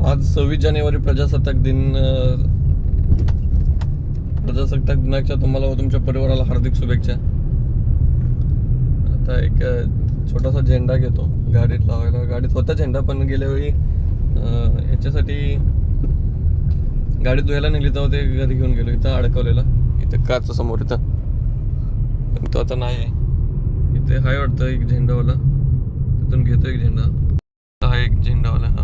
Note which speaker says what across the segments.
Speaker 1: आज 26 जानेवारी प्रजासत्ताक दिनाच्या तुम्हाला व तुमच्या परिवाराला हार्दिक शुभेच्छा. आता एक छोटासा झेंडा घेतो गाडीत लावायला. गाडीत होता झेंडा, पण गेल्या वेळी ह्याच्यासाठी गाडी धुवायला नेली तेव्हा ते घरी घेऊन गेलो. इथं अडकवलेला, इथं काच समोर इथं, पण तो आता नाही आहे. इथे हाय वाटतं एक झेंडावाला, तिथून घेतो एक झेंडा. हा एक झेंडावाला, हा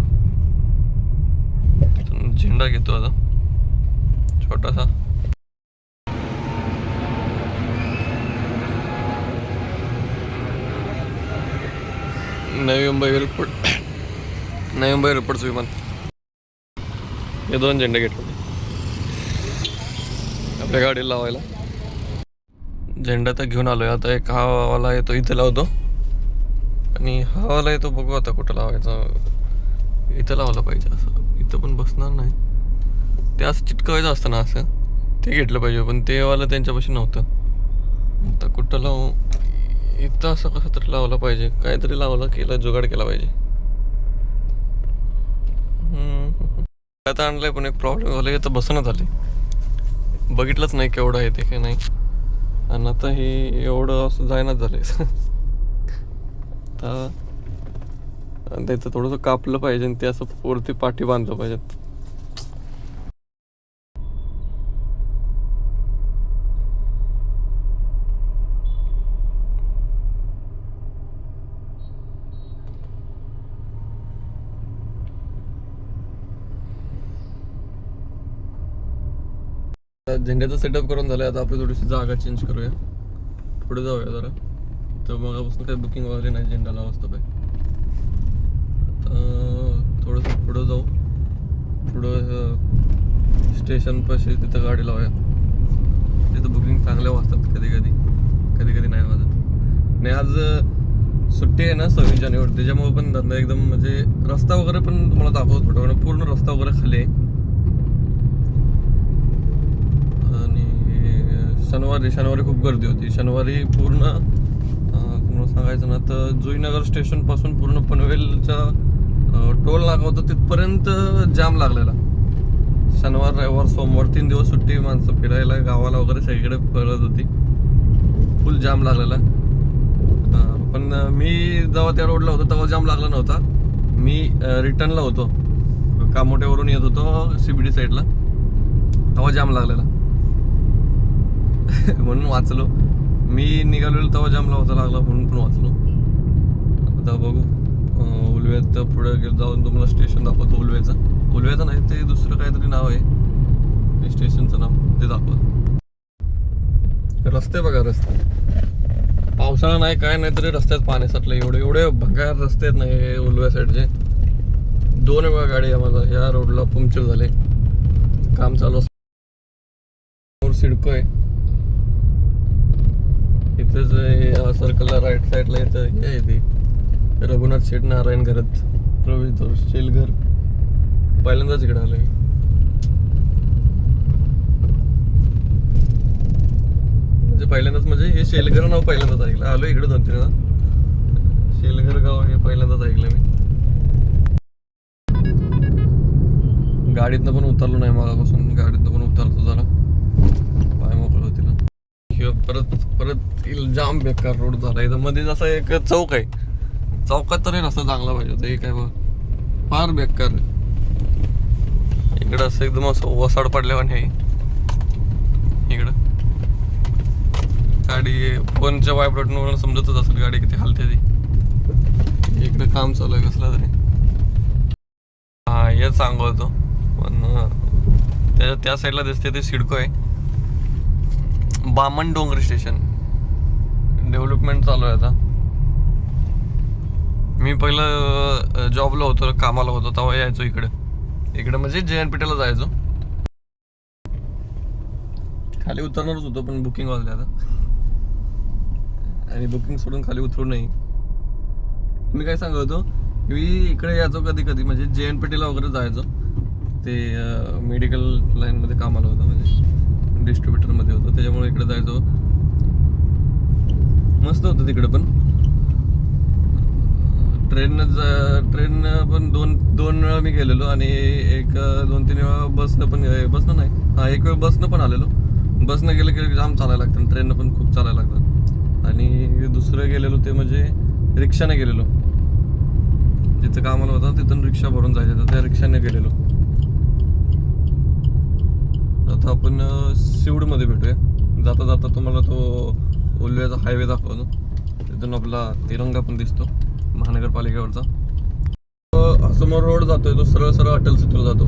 Speaker 1: तिथून झेंडा घेतो आता छोटासा. नवी मुंबई एअरपोर्टचं विमान. हे 2 झेंडे घेतले आपल्या गाडीला लावायला. झेंडा तर घेऊन आलोय. आता एक हा वाला येतो इथे लावतो, आणि हा वाला येतो बघू आता कुठं लावायचा. इथं लावला पाहिजे, असं इथं पण बसणार नाही. ते असं चिटकवायचं असतं ना, असं ते घेतलं पाहिजे, पण ते वाला त्यांच्यापाशी नव्हतं. आता कुठं लावू? इथं असं कसं तरी लावलं पाहिजे, काहीतरी जुगाड केला पाहिजे. आता आणलंय, पण एक प्रॉब्लेम झाला, आता बसणं झाले. बघितलंच नाही केवढं आहे ते, काही नाही. आणि आता हे एवढं असं जायनाच झालंय. आता त्याचं थोडंसं कापलं पाहिजे आणि ते असं वरती पाठी बांधलं पाहिजेत. झेंड्याचा सेटअप करून झालाय. आता आपली थोडीशी जागा चेंज करूया, पुढे जाऊया जरा. तर मगापासून काही बुकिंग वगैरे नाही झेंडाला वाजता पाहिजे. आता थोडंसं पुढं जाऊ, पुढं स्टेशन पाशी तिथं गाडी लावूया. तिथं बुकिंग चांगल्या वाजतात कधी कधी नाही वाजत. आणि आज सुट्टी आहे ना 26 जानेवारी, त्याच्यामुळे पण धंदा एकदम, म्हणजे रस्ता वगैरे पण तुम्हाला दाखवतो थोडं. पूर्ण रस्ता वगैरे खाली आहे. शनिवारी खूप गर्दी होती. शनिवारी पूर्ण तुम्हाला सांगायचं ना, तर जुईनगर स्टेशन पासून पूर्ण पनवेलचा टोल नाका होता तिथपर्यंत जाम लागलेला. शनिवार, रविवार, सोमवार 3 दिवस सुट्टी. माणसं फिरायला गावाला वगैरे सगळीकडे फिरत होती. फुल जाम लागलेला. पण मी जेव्हा त्या रोडला होतो तेव्हा जाम लागला नव्हता. मी रिटर्नला होतो, कामोठ्यावरून येत होतो CBD साईडला, तेव्हा जाम लागलेला. म्हणून वाचलो. मी निघालेलो तेव्हा जामला होता लागला, म्हणून पण वाचलो. आता बघू, उलव्यात पुढे जाऊन तुम्हाला स्टेशन दाखवतो. उलव्याचं नाही, ते दुसरं काहीतरी नाव आहे स्टेशनचं नाव, ते दाखवतो. रस्ते बघा, रस्ते पावसाळा नाही काय नाही तरी रस्त्यात पाणी साठलं. एवढे भंगार रस्ते आहेत नाही उलव्या साईडचे. 2 वेळा गाडी आम्हाला ह्या रोडला पंक्चर झाले. काम चालू असं सिडको आहे इथेच. सर्कलला राईट साईडला येतं हे ते रघुनाथ शेठ नारायण घरात प्रवेश शेलघर. पहिल्यांदाच इकडे आलोय. म्हणजे हे शेलघर नाव पहिल्यांदाच ऐकलं. आलो इकडे 2-3 वेळा. शेलघर गाव हे पहिल्यांदाच ऐकलं मी. गाडीतनं पण उतरलो नाही मागापासून. गाडीतनं पण उतरतो जरा, पाय मोकळं होतील. परत जाम बेकार रोड झाला. इथं मध्ये जसा एक चौक आहे, चौकात तरी रस्ता चांगला पाहिजे होता. हे काय बघ, फार बेकार. इकडं असं एकदम असं वसाड पडल्यावर आहे. इकडं गाडी फोनच्या वायब्रेटनं समजतच असेल गाडी किती हालते ती. इकडे काम चालू आहे कसलं तरी. हा, हेच सांगतो. पण त्या साईडला दिसते ते सिडको आहे. बामण डोंगरी स्टेशन डेव्हलपमेंट चालू आहे आता. मी पहिलं जॉबला होतो, कामाला होतो, तेव्हा यायचो इकडे म्हणजे JNPTला जायचो. खाली उतरणारच होतो, पण बुकिंग वाजले आता, आणि बुकिंग सोडून खाली उतरू नाही. मी काय सांगत होतो, मी इकडे यायचो कधी म्हणजे JNPTला वगैरे जायचो. ते मेडिकल लाईनमध्ये कामाला होतं, म्हणजे डिस्ट्रीब्युटरमध्ये होतो, त्याच्यामुळे इकडे जायचो. मस्त होतं तिकडे पण. ट्रेन पण दोन वेळा मी गेलेलो आणि एक 2-3 वेळा बसनं नाही, हा एक वेळ बसनं पण आलेलो. बसनं गेलं की जाम चालायला लागतं, ट्रेननं पण खूप चालायला लागतं. आणि दुसरं गेलेलो ते म्हणजे रिक्षाने गेलेलो. जिथं कामाला होतं तिथून रिक्षा भरून जायचं, तर त्या रिक्षाने गेलेलो. आता आपण सिवडमध्ये भेटूया. जाता जाता तुम्हाला तो उल्वेचा हायवे दाखवतो. तिथून आपला तिरंगा पण दिसतो महानगरपालिकेवरचा. समोर रोड जातोय तो सरळ सरळ अटल सेतूला जातो.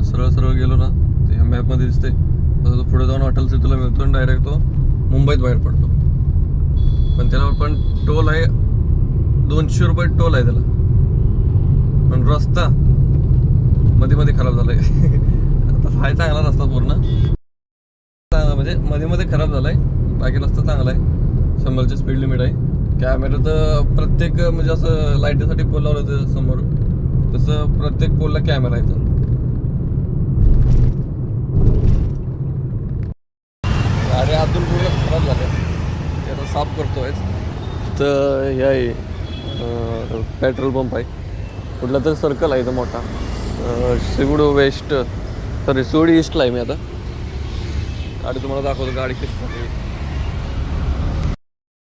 Speaker 1: सरळ सरळ गेलो ना ते मॅपमध्ये दिसते, तो पुढे जाऊन अटल सेतूला मिळतो आणि डायरेक्ट तो मुंबईत बाहेर पडतो. पण त्याला पण टोल आहे, 200 रुपये टोल आहे त्याला. पण रस्ता मध्ये मध्ये खराब झालाय. आता हाय चांगला रस्ता पूर्ण, म्हणजे मध्ये मध्ये खराब झालाय, बाकी रस्ता चांगला आहे. 100ची स्पीड लिमिट आहे. कॅमेरा तर प्रत्येक म्हणजे असं लाईटीसाठी पोल लावलं होतं समोर, तसं प्रत्येक पोलला कॅमेरा आहे. गाडी आतून पूर्ण खराब झाल्या, ते आता साफ करतोय. तर हे आहे पेट्रोल पंप आहे, कुठला तरी सर्कल आहे इथं मोठा. सिवड वेस्ट सॉरी सिवड ईस्टला आहे मी आता. गाडी तुम्हाला दाखवतो गाडी कशी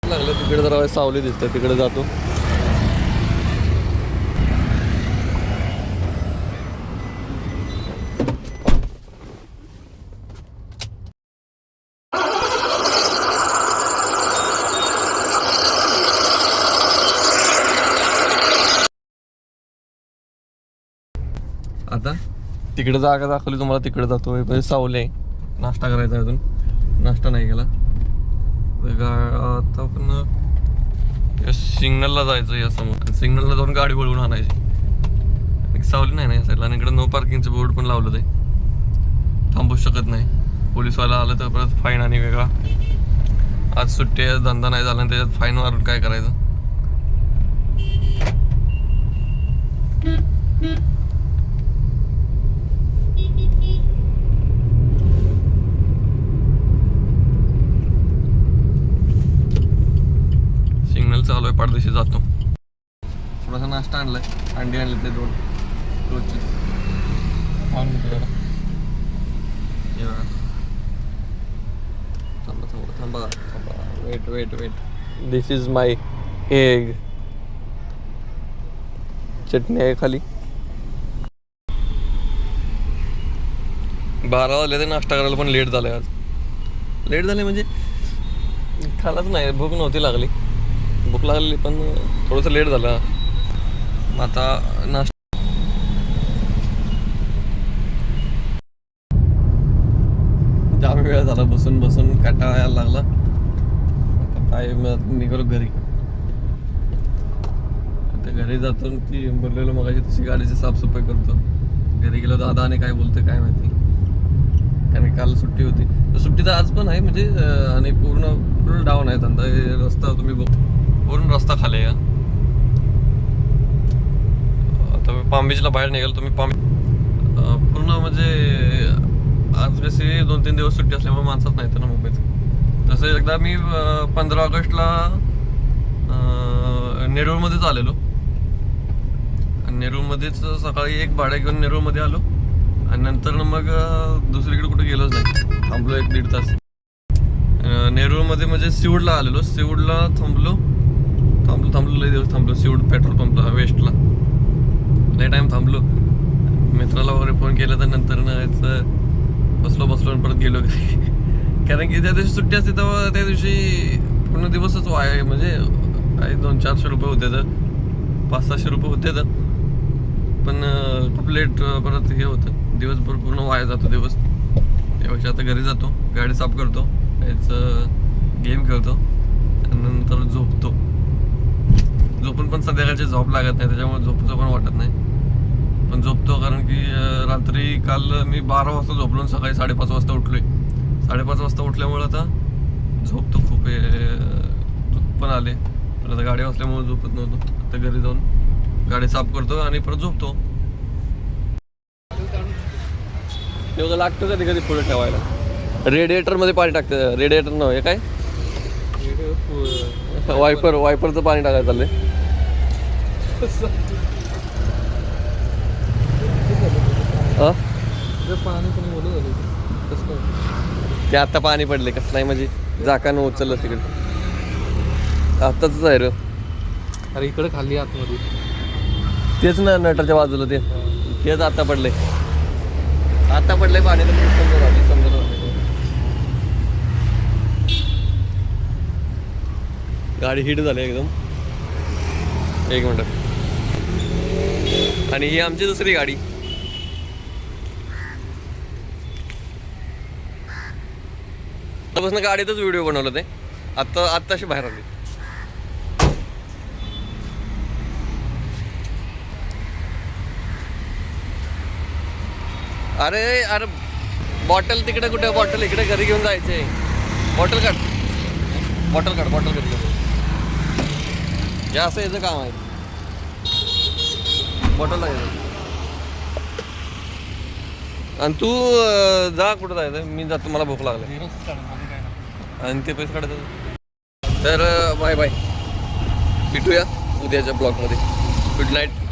Speaker 1: लागलं. तिकडे जरा सावली दिसते, तिकडे जातो. आता तिकडे जागा दाखवली तुम्हाला, तिकडे जातो. म्हणजे सावली आहे, नाश्ता करायचा अजून नाश्ता नाही केला. आता आपण या सिग्नलला जायचं, या समोर सिग्नलला जाऊन गाडी वळवून आणायची. सावली नाही ना या साईडला, आणि इकडे नो पार्किंगचं बोर्ड पण लावलं ते, थांबू शकत नाही. पोलीसवाला आलं तर परत फाईन आणि वेगळा. आज सुट्टी आहे, धंदा नाही झाला, आणि त्याच्यात फाईन मारून काय करायचं. सिग्नल चालू आहे, पाठदिशी जातो. थोडासा नाश्ता आणलाय, अंडी आणले ते 2 रोजची. थांबा wait. This is my egg. चटणी आहे खाली. 12 वाजले ते नाश्ता करायला, पण लेट झालाय आज. लेट झाले म्हणजे खालाच नाही, भूक नव्हती लागली. भूक लागली पण थोडंसं लेट झालं. आता नाश्ता जाम वेळ झाला, बसून काटाळा यायला लागला. आता काय निघालो घरी. आता घरी जातो ती बोललेलो मगाशी तशी गाडीची साफसफाई करतो. घरी गेलो दादाने काय बोलतोय काय माहिती, कारण काल सुट्टी होती. तर सुट्टी तर आज पण आहे म्हणजे, आणि पूर्ण डाऊन आहे धंदा. रस्ता तुम्ही पूर्ण रस्ता खाली आहे. आता पाम बीचला बाहेर निघाल तुम्ही. पूर्ण म्हणजे आज कशी 2-3 दिवस सुट्टी असल्यामुळे माणसाच नाही तर ना मुंबईत. तसं एकदा मी 15 ऑगस्टला नेरूळमध्येच आलेलो, आणि नेरूळमध्येच सकाळी एक भाडं घेऊन नेरूळमध्ये आलो, आणि नंतर मग दुसरीकडे कुठे गेलोच नाही. थांबलो 1-1.5 तास नेरूळमध्ये. म्हणजे सिवडला आलेलो, सिवडला थांबलो लई दिवस थांबलो. सिवड पेट्रोल पंपला वेस्टला लई टाइम थांबलो. मित्राला वगैरे फोन केला, तर नंतर बसलो आणि परत गेलो. कारण की त्या दिवशी सुट्टी असते तेव्हा त्या दिवशी पूर्ण दिवसच वाया, म्हणजे काही 200-400 रुपये होते, तर 500-600 रुपये होते. तर पण खूप लेट परत हे होतं, दिवसभर पूर्ण वाया जातो दिवस. त्यापेक्षा आता घरी जातो, गाडी साफ करतो, गेम खेळतो, आणि नंतर झोपतो. झोपून पण संध्याकाळची झोप लागत नाही, त्याच्यामुळे झोपूचं पण वाटत नाही. पण झोपतो कारण की रात्री काल मी 12 वाजता झोपलो आणि सकाळी 5:30 वाजता उठलोय. 5:30 वाजता उठल्यामुळे आता झोपतो खूप, झोप पण आले. पण आता गाडी असल्यामुळे झोपत नव्हतो. आता घरी जाऊन गाडी साफ करतो आणि परत झोपतो. तेवढं लागतं कधी कधी पुढे ठेवायला. रेडिएटरमध्ये पाणी टाकतं. रेडिएटर नव्हे काय, वायपरचं पाणी टाकायचं चाललंय.
Speaker 2: पाणी पण बोलू झालं कसं काय
Speaker 1: ते आता पाणी पडले कसं नाही म्हणजे झाकानं उचललं तिकडे. आत्ताच आहे रे.
Speaker 2: अरे इकडे खाली आतमध्ये
Speaker 1: तेच ना नटाच्या बाजूला तेच आता पडले. आता पडलंय पाणी तर समजत गाडी हिट झाली एकदम. एक मिनिट. आणि ही आमची दुसरी गाडी. त्यापासून गाडीतच व्हिडिओ बनवलं ते. आत्ताशी बाहेर आली. अरे अरे बॉटल तिकडे कुठे, बॉटल इकडे घरी घेऊन जायचे. बॉटल काढ घरी घेऊन. हे असं याचं काम आहे. बॉटल लागेल. आणि तू जा कुठं जायचं, मी जातो, मला भूक लागली. आणि ते पैसे काढायचं. तर बाय बाय, भेटूया उद्याच्या ब्लॉगमध्ये. Good night.